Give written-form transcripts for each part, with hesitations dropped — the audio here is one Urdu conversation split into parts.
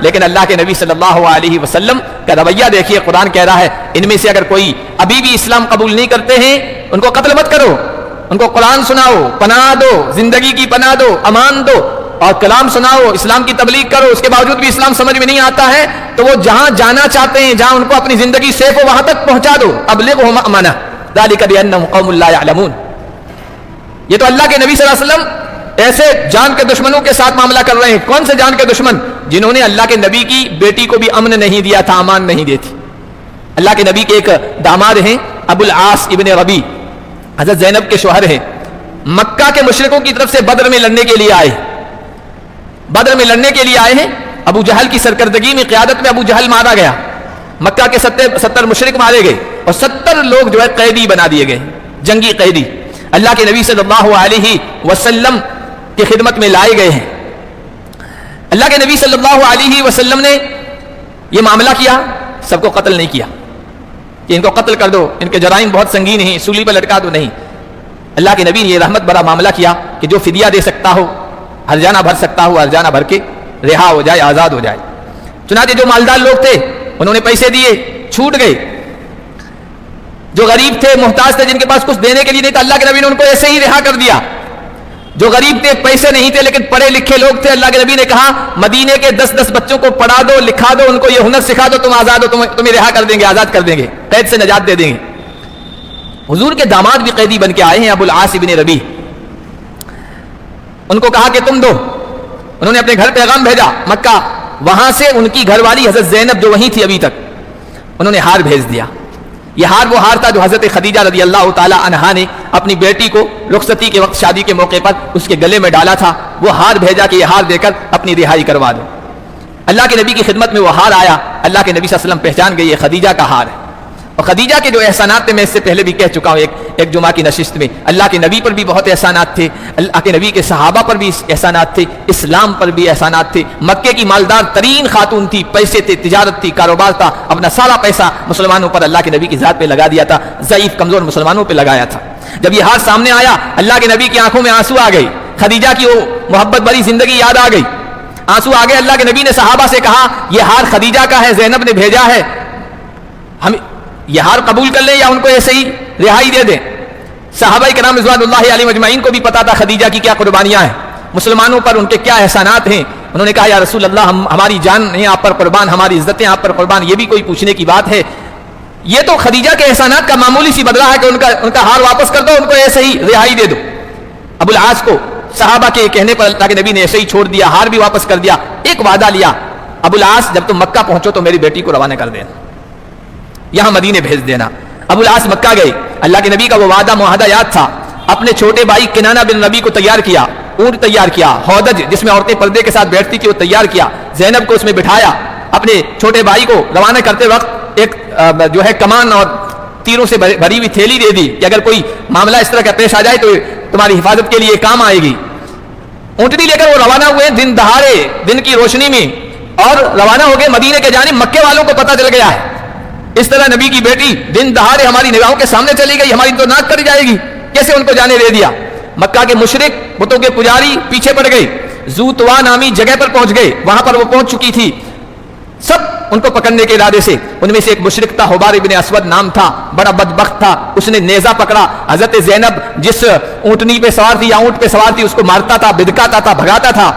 لیکن اللہ کے نبی صلی اللہ علیہ وسلم کا رویہ دیکھیے. قرآن کہہ رہا ہے ان میں سے اگر کوئی ابھی بھی اسلام قبول نہیں کرتے ہیں ان کو قتل مت کرو, ان کو قرآن سناؤ, پناہ دو, زندگی کی پناہ دو, امان دو اور کلام سناؤ, اسلام کی تبلیغ کرو. اس کے باوجود بھی اسلام سمجھ میں نہیں آتا ہے تو وہ جہاں جانا چاہتے ہیں, جہاں ان کو اپنی زندگی سیف ہو وہاں تک پہنچا دو. ابلغھم مأمنہ ذلک بأنہم قوم لا یعلمون. یہ تو اللہ کے نبی صلی اللہ علیہ وسلم ایسے جان کے دشمنوں کے ساتھ معاملہ کر رہے ہیں. کون سے جان کے دشمن؟ جنہوں نے اللہ کے نبی کی بیٹی کو بھی امن نہیں دیا تھا, امان نہیں دی تھی. اللہ کے نبی کے ایک داماد ہیں ابو العاص ابن ربی, حضرت زینب کے شوہر ہیں. مکہ کے مشرکوں کی طرف سے بدر میں لڑنے کے لیے آئے, بدر میں لڑنے کے لیے آئے ہیں. ابو جہل کی سرکردگی میں, قیادت میں ابو جہل مارا گیا. مکہ کے 70 مشرک مارے گئے اور 70 لوگ جو ہے قیدی بنا دیے گئے, جنگی قیدی. اللہ کے نبی صلی اللہ علیہ وسلم کی خدمت میں لائے گئے ہیں. اللہ کے نبی صلی اللہ علیہ وسلم نے یہ معاملہ کیا, سب کو قتل نہیں کیا کہ ان کو قتل کر دو, ان کے جرائم بہت سنگین ہیں, سولی پر لٹکا دو, نہیں. اللہ کے نبی نے یہ رحمت بڑا معاملہ کیا کہ جو فدیہ دے سکتا ہو, ہرجانہ بھر سکتا ہو, ہرجانہ بھر کے رہا ہو جائے, آزاد ہو جائے. چنانچہ جو مالدار لوگ تھے انہوں نے پیسے دیے, چھوٹ گئے. جو غریب تھے, محتاج تھے, جن کے پاس کچھ دینے کے لیے نہیں تھا, اللہ کے نبی نے ان کو ایسے ہی رہا کر دیا. جو غریب تھے, پیسے نہیں تھے لیکن پڑھے لکھے لوگ تھے, اللہ کے نبی نے کہا مدینے کے 10 بچوں کو پڑھا دو, لکھا دو, ان کو یہ ہنر سکھا دو, تم آزاد ہو, تمہیں رہا کر دیں گے, آزاد کر دیں گے, قید سے نجات دے دیں گے. حضور کے داماد بھی قیدی بن کے آئے ہیں ابو العاص ابن ربی. ان کو کہا کہ تم دو. انہوں نے اپنے گھر پیغام بھیجا مکہ, وہاں سے ان کی گھر والی حضرت زینب جو وہیں تھی ابھی تک, انہوں نے ہار بھیج دیا. یہ ہار وہ ہار تھا جو حضرت خدیجہ رضی اللہ تعالی عنہا نے اپنی بیٹی کو رخصتی کے وقت, شادی کے موقع پر اس کے گلے میں ڈالا تھا. وہ ہار بھیجا کہ یہ ہار دے کر اپنی رہائی کروا دو. اللہ کے نبی کی خدمت میں وہ ہار آیا. اللہ کے نبی صلی اللہ علیہ وسلم پہچان گئے یہ خدیجہ کا ہار ہے. اور خدیجہ کے جو احسانات تھے میں اس سے پہلے بھی کہہ چکا ہوں ایک جمعہ کی نشست میں. اللہ کے نبی پر بھی بہت احسانات تھے, اللہ کے نبی کے صحابہ پر بھی احسانات تھے, اسلام پر بھی احسانات تھے. مکے کی مالدار ترین خاتون تھی, پیسے تھے, تجارت تھی, کاروبار تھا, اپنا سارا پیسہ مسلمانوں پر اللہ کے نبی کی ذات پہ لگا دیا تھا, ضعیف کمزور مسلمانوں پہ لگایا تھا. جب یہ ہار سامنے آیا اللہ کے نبی کی آنکھوں میں آنسو آ گئے, خدیجہ کی وہ محبت بھری زندگی یاد آ گئی, آنسو آ گئے. اللہ کے نبی نے صحابہ سے کہا یہ ہار خدیجہ کا ہے, زینب نے بھیجا ہے, ہم یہ ہار قبول کر لیں یا ان کو ایسے ہی رہائی دے دیں. صحابہ کرام رضوان اللہ علیہم اجمعین کو بھی پتا تھا خدیجہ کی کیا قربانیاں ہیں, مسلمانوں پر ان کے کیا احسانات ہیں. انہوں نے کہا یا رسول اللہ ہماری جان ہیں آپ پر قربان, ہماری عزتیں آپ پر قربان, یہ بھی کوئی پوچھنے کی بات ہے؟ یہ تو خدیجہ کے احسانات کا معمولی سی بدلہ ہے کہ ان کا ہار واپس کر دو, ان کو ایسے ہی رہائی دے دو. ابو العاص کو صحابہ کے کہنے پر اللہ کے نبی نے ایسے ہی چھوڑ دیا, ہار بھی واپس کر دیا. ایک وعدہ لیا, ابو العاص جب تم مکہ پہنچو تو میری بیٹی کو روانہ کر دینا, یہاں مدینے بھیج دینا. ابو العاص مکہ گئے, اللہ کے نبی کا وہ وعدہ معاہدہ یاد تھا. اپنے چھوٹے بھائی کنانہ بن ربی کو تیار کیا, اونٹ تیار کیا, ہودج جس میں عورتیں پردے کے ساتھ بیٹھتی تھی وہ تیار کیا, زینب کو اس میں بٹھایا. اپنے چھوٹے بھائی کو روانہ کرتے وقت ایک جو ہے کمان اور تیروں سے بھری ہوئی تھیلی دے دی کہ اگر کوئی معاملہ اس طرح کا پیش آ جائے تو تمہاری حفاظت کے لیے کام آئے گی. اونٹنی لے کر وہ روانہ ہوئے دن دہاڑے, دن کی روشنی میں, اور روانہ ہو گئے مدینے کے جانب. مکے والوں کو پتہ چل گیا ہے اس طرح نبی کی بیٹی دن دہاڑے ہماری نگاہوں کے سامنے چلی گئی, ہماری تو ناک کر جائے گی, کیسے ان کو جانے دے دیا. مکہ کے مشرک بتوں کے پجاری پیچھے پڑ گئے, زوتوا نامی جگہ پر پہنچ گئے, وہاں پر وہ پہنچ چکی تھی. سب ان کو پکڑنے کے ارادے سے. ان میں سے ایک مشرک تھا, حبار ابن اسود نام تھا, بڑا بدبخت تھا. اس نے نیزہ پکڑا, حضرت زینب جس اونٹنی پہ سوار تھی یا اونٹ پہ سوار تھی اس کو مارتا تھا, بدکاتا تھا, بھگاتا تھا,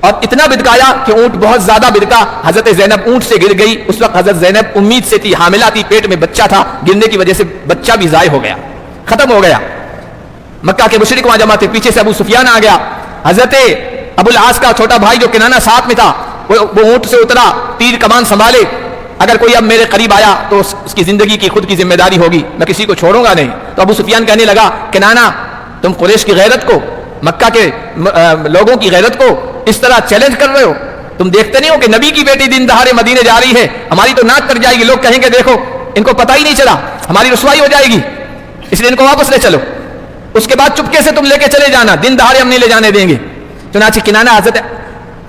اور اتنا بدکایا کہ اونٹ بہت زیادہ بدکا. حضرت زینب اونٹ سے گر گئی. اس وقت حضرت زینب امید سے تھی, حاملہ تھی, پیٹ میں بچہ تھا, گرنے کی وجہ سے بچہ بھی ضائع ہو گیا, ختم ہو گیا. مکہ کے مشرک وہاں جمع تھے. پیچھے سے ابو سفیان آ گیا. حضرت ابو العاص کا چھوٹا بھائی جو کنانہ ساتھ میں تھا وہ اونٹ سے اترا, تیر کمان سنبھالے. اگر کوئی اب میرے قریب آیا تو اس کی زندگی کی خود کی ذمہ داری ہوگی, میں کسی کو چھوڑوں گا نہیں. تو ابو سفیان کہنے لگا کنانہ تم قریش کی غیرت کو, مکہ کے لوگوں کی غیرت کو اس طرح چیلنج کر رہے ہو. تم دیکھتے نہیں ہو کہ نبی کی بیٹی دن دہاڑے مدینے جا رہی ہے, ہماری تو ناک کر جائے گی, لوگ کہیں گے دیکھو ان کو پتہ ہی نہیں چلا, ہماری رسوائی ہو جائے گی, اس لیے ان کو واپس لے چلو. اس کے بعد چپکے سے تم لے کے چلے جانا, دن دہاڑے ہم نہیں لے جانے دیں گے. چنانچہ کنانہ حضرت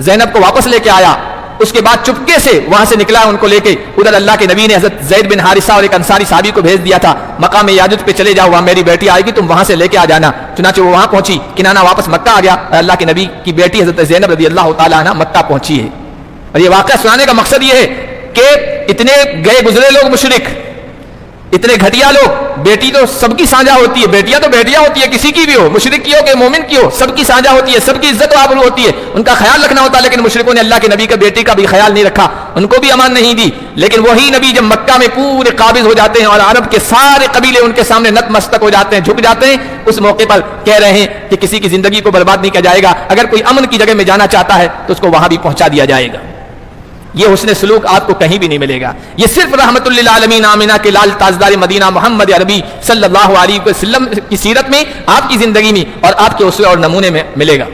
زینب کو واپس لے کے آیا. اس کے بعد چپکے سے وہاں سے نکلا ان کو لے کے. ادھر اللہ کے نبی نے حضرت زید بن حارثہ اور ایک انصاری صحابی کو بھیج دیا تھا, مقام یاجوج پہ چلے جاؤ, وہاں میری بیٹی آئے گی, تم وہاں سے لے کے آ جانا. چنانچہ وہ وہاں پہنچی, کنانہ واپس مکہ آ گیا. اللہ کے نبی کی بیٹی حضرت زینب رضی اللہ تعالیٰ عنہ مکہ پہنچی ہے. اور یہ واقعہ سنانے کا مقصد یہ ہے کہ اتنے گئے گزرے لوگ مشرک، اتنے گھٹیا لوگ، بیٹی تو سب کی سانجھا ہوتی ہے، بیٹیاں تو بیٹیاں ہوتی ہے، کسی کی بھی ہو، مشرک کی ہو کہ مومن کی ہو، سب کی سانجھا ہوتی ہے، سب کی عزت و آبرو ہوتی ہے، ان کا خیال رکھنا ہوتا ہے، لیکن مشرکوں نے اللہ کے نبی کے بیٹی کا بھی خیال نہیں رکھا، ان کو بھی امان نہیں دی۔ لیکن وہی نبی جب مکہ میں پورے قابض ہو جاتے ہیں اور عرب کے سارے قبیلے ان کے سامنے نتمستک ہو جاتے ہیں، جھک جاتے ہیں، اس موقع پر کہہ رہے ہیں کہ کسی کی زندگی کو برباد نہیں کیا جائے گا، اگر کوئی امن کی جگہ میں جانا چاہتا ہے تو اس کو وہاں بھی پہنچا دیا جائے گا۔ یہ حسن سلوک آپ کو کہیں بھی نہیں ملے گا، یہ صرف رحمت للعالمین آمنہ کے لال تاجدار مدینہ محمد عربی صلی اللہ علیہ وسلم کی سیرت میں، آپ کی زندگی میں اور آپ کے اسوے اور نمونے میں ملے گا۔